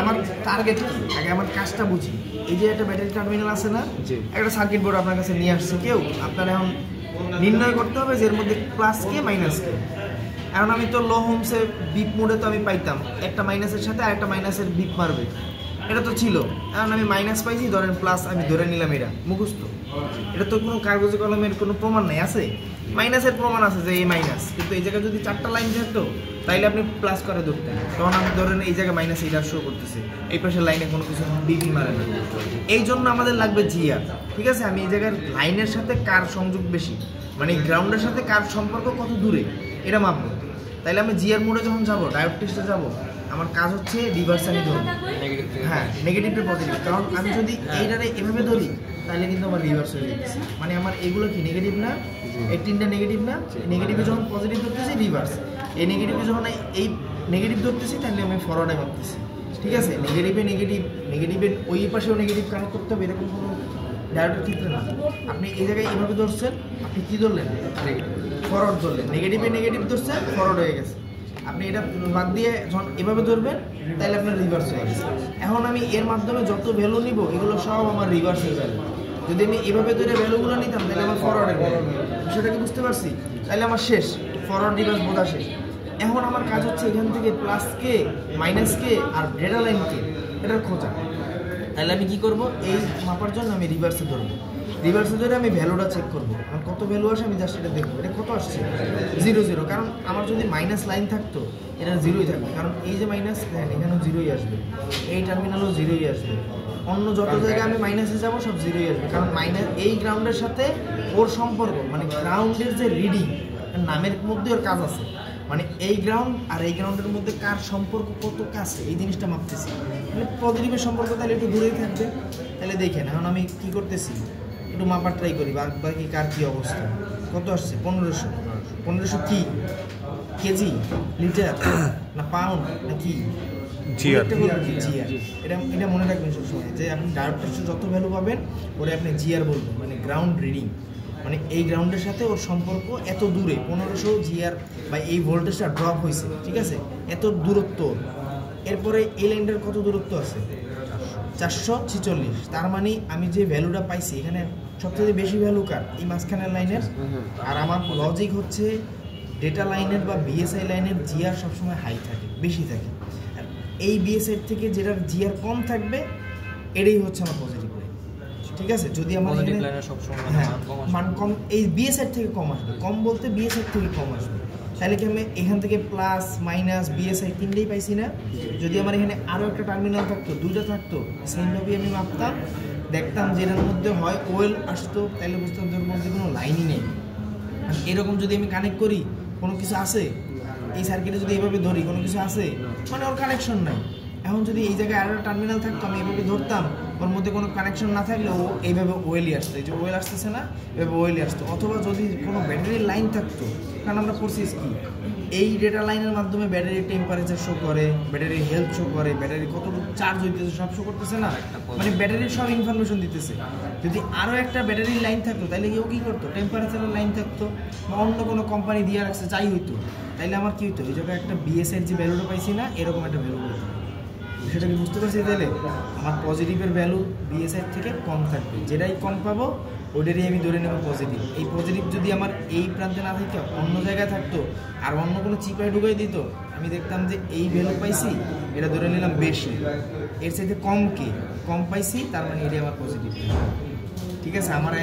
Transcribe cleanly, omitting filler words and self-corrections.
আমার টার্গেট কি, আগে আমার কাজটা বুঝি। এই যে একটা ব্যাটারি টার্মিনাল আছে না, একটা সার্কিট বোর্ড আপনার কাছে নিয়ে আসছে কেউ, আপনার এখন নির্ণয় করতে হবে যে এর মধ্যে প্লাস কে মাইনাস কে। এখন আমি তো লো হোমসে বিপ মোডে তো আমি পাইতাম একটা মাইনাসের সাথে আর একটা মাইনাসের বিপ মারবে, এটা তো ছিল। এখন আমি মাইনাস পাইছি, ধরেন প্লাস আমি ধরে নিলাম, এটা মুখস্থ। এটা তো কোনো কাগজে কলমের কোনো প্রমাণ নাই। আছে মাইনাসের প্রমাণ আছে যে এই মাইনাস, কিন্তু এই জায়গায় যদি 4টা লাইন থাকতো তাইলে আপনি প্লাস করে ধরতেন। তখন আমি ধরেন এই জায়গায় মাইনাস এইটা শো করতেছে, এই পাশের লাইনে কোনো কিছু বিপি মারে না। এই জন্য আমাদের লাগবে জিআর। ঠিক আছে, আমি এই জায়গার লাইনের সাথে কার সংযোগ বেশি, মানে গ্রাউন্ডের সাথে কার সম্পর্ক কত দূরে, এটা মাপবো। তাইলে আমি জিআর মোডে যখন যাবো, ডায়োড টেস্টে যাবো, আমার কাজ হচ্ছে রিভার্স আমি ধরবো। হ্যাঁ, নেগেটিভ টু পজিটিভ। কারণ আমি যদি এইটারে এভাবে ধরি তাহলে কিন্তু আমার রিভার্স হয়ে যাচ্ছে। মানে আমার এগুলো কি নেগেটিভ না, এই 3টা নেগেটিভ না, নেগেটিভে যখন পজিটিভ ধরতেছি রিভার্স, এই নেগেটিভে যখন এই নেগেটিভ ধরতেছি তাহলে আমি ফরওয়ার্ডে ভাবতেছি। ঠিক আছে, নেগেটিভের ওই পাশেও নেগেটিভ কানেক্ট করতে হবে, এরকম কোনো ডায়োডের ক্ষেত্রে না। আপনি এই জায়গায় এইভাবে ধরছেন, আপনি কী ধরলেন, ফরওয়ার্ড ধরলেন, নেগেটিভ ধরছেন, ফরওয়ার্ড হয়ে গেছে। আপনি এটা বাদ দিয়ে যখন এভাবে ধরবেন তাহলে আপনার রিভার্স হয়ে গেছে। এখন আমি এর মাধ্যমে যত ভ্যালু নিব এগুলো সব আমার রিভার্সের ভ্যালু। যদি আমি এভাবে ধরে ভ্যালুগুলো নিতাম তাহলে আমার ফরওয়ার্ডের ভ্যালু, সেটা কি বুঝতে পারছি? তাহলে আমার শেষ, ফরওয়ার্ড রিভার্স বোঝা শেষ। এখন আমার কাজ হচ্ছে এখান থেকে প্লাস কে মাইনাস কে আর ডেটা লাইন কে এটার খোঁজা। তাহলে আমি কি করব, এই মাপার জন্য আমি রিভার্সে ধরবো। রিভার্সে ধরে আমি ভ্যালুটা চেক করবো, আমার কত ভ্যালু আসে আমি জাস্ট এটা দেখবো, এটা কত আসছে, 0 0। কারণ আমার যদি মাইনাস লাইন থাকতো এটা 0ই থাকবে, কারণ এই যে মাইনাস, এখানেও 0ই আসবে, এই টার্মিনালও 0ই আসবে, অন্য যত জায়গায় আমি মাইনাসে যাবো সব 0ই আসবে। কারণ মাইনাস এই গ্রাউন্ডের সাথে ওর সম্পর্ক, মানে গ্রাউন্ডের যে রিডিং, নামের মধ্যে ওর কাজ আছে, মানে এই গ্রাউন্ড আর এই গ্রাউন্ডের মধ্যে কার সম্পর্ক কত কাছে এই জিনিসটা মাপতেছি। মানে পজিটিভের সম্পর্ক তাহলে একটু দূরেই থাকবে। তাহলে দেখেন এখন আমি কি করতেছি, একটু মাপার ট্রাই করি, বাকি কার কী অবস্থা, কত আসছে, 1500 কি কেজি, লিটার না পাউন্ড না কি, এটা মনে রাখবেন সবসময় যে আপনি ডায়োড টেস্টে যত ভ্যালু পাবেন ওরে আপনি জিআর বলবেন, মানে গ্রাউন্ড রিডিং, মানে এই গ্রাউন্ডের সাথে ওর সম্পর্ক এত দূরে, 1500 জিআর বা এই ভোল্টেজটা ড্রপ হয়েছে। ঠিক আছে, এত দূরত্ব। এরপরে এই লাইনটার কত দূরত্ব আছে, 446। তার মানে আমি যে ভ্যালুটা পাইছি এখানে সবচেয়ে বেশি ভ্যালু কার, এই মাঝখানের লাইনের। আর আমার লজিক হচ্ছে ডেটা লাইনের বা বিএসআই লাইনের জিআর সবসময় হাই থাকে, বেশি থাকে। আর এই বিএসআই থেকে যেটার জিআর কম থাকবে এটাই হচ্ছে আমার পজিটিভ লাইন। ঠিক আছে, যদি আমার মান কম এই বিএসআই থেকে কম আসবে, কম বলতে বিএসআই থেকে কম আসবে, তাহলে কি আমি এখান থেকে প্লাস মাইনাস বিএসআই 3টেই পাইছি না? যদি আমার এখানে আরও একটা টার্মিনাল থাকতো, 2টা থাকতো, সেইভাবেই আমি মাপতাম, দেখতাম যে এটার মধ্যে হয় ওয়েল আসতো, তাহলে বুঝতাম যে ওর মধ্যে কোনো লাইনই নেই। এরকম যদি আমি কানেক্ট করি কোনো কিছু আছে, এই সার্কিটে যদি এইভাবে ধরি কোনো কিছু আছে, মানে ওর কানেকশন নাই। এখন যদি এই জায়গায় আরও টার্মিনাল থাকতো, আমি এইভাবে ধরতাম, ওর মধ্যে কোনো কানেকশন না থাকলে ও এইভাবে ওয়েলই আসতো, এই যে ওয়েল আসতেছে না, এভাবে ওয়েলই আসতো। অথবা যদি কোনো ব্যাটারির লাইন থাকতো, কারণ আমরা প্রসেস কি, এই ডেটা লাইনের মাধ্যমে ব্যাটারির টেম্পারেচার শো করে, ব্যাটারির হেলথ শো করে, ব্যাটারি কতটুকু চার্জ হইতেছে সব শো করতেছে না, মানে ব্যাটারির সব ইনফরমেশন দিতেছে। যদি আরও একটা ব্যাটারির লাইন থাকতো তাহলে কেউ কী করতো, টেম্পারেচারের লাইন থাকতো বা অন্য কোনো কোম্পানি দিয়ে রাখছে যাই হইতো, তাইলে আমার কী হইতো, এই জায়গায় একটা বিএসএর যে ভ্যালুটা পাইছি না, এরকম একটা ভ্যালু হইতো। সেটা কি বুঝতে পারছি? তাহলে আমার পজিটিভের ভ্যালু বিএসআই থেকে কম থাকবে, যেটাই কম পাবো ওটারই আমি ধরে নেব পজিটিভ। এই পজিটিভ যদি আমার এই প্রান্তে না থাকে অন্য জায়গায় থাকতো আর অন্য কোনো চিপায় ঢুকাই দিত, আমি দেখতাম যে এই ভ্যালু পাইছি, এটা ধরে নিলাম বেশি, এর সাথে কম পাইছি, তার মানে এটাই আমার পজিটিভ। ঠিক আছে, আমার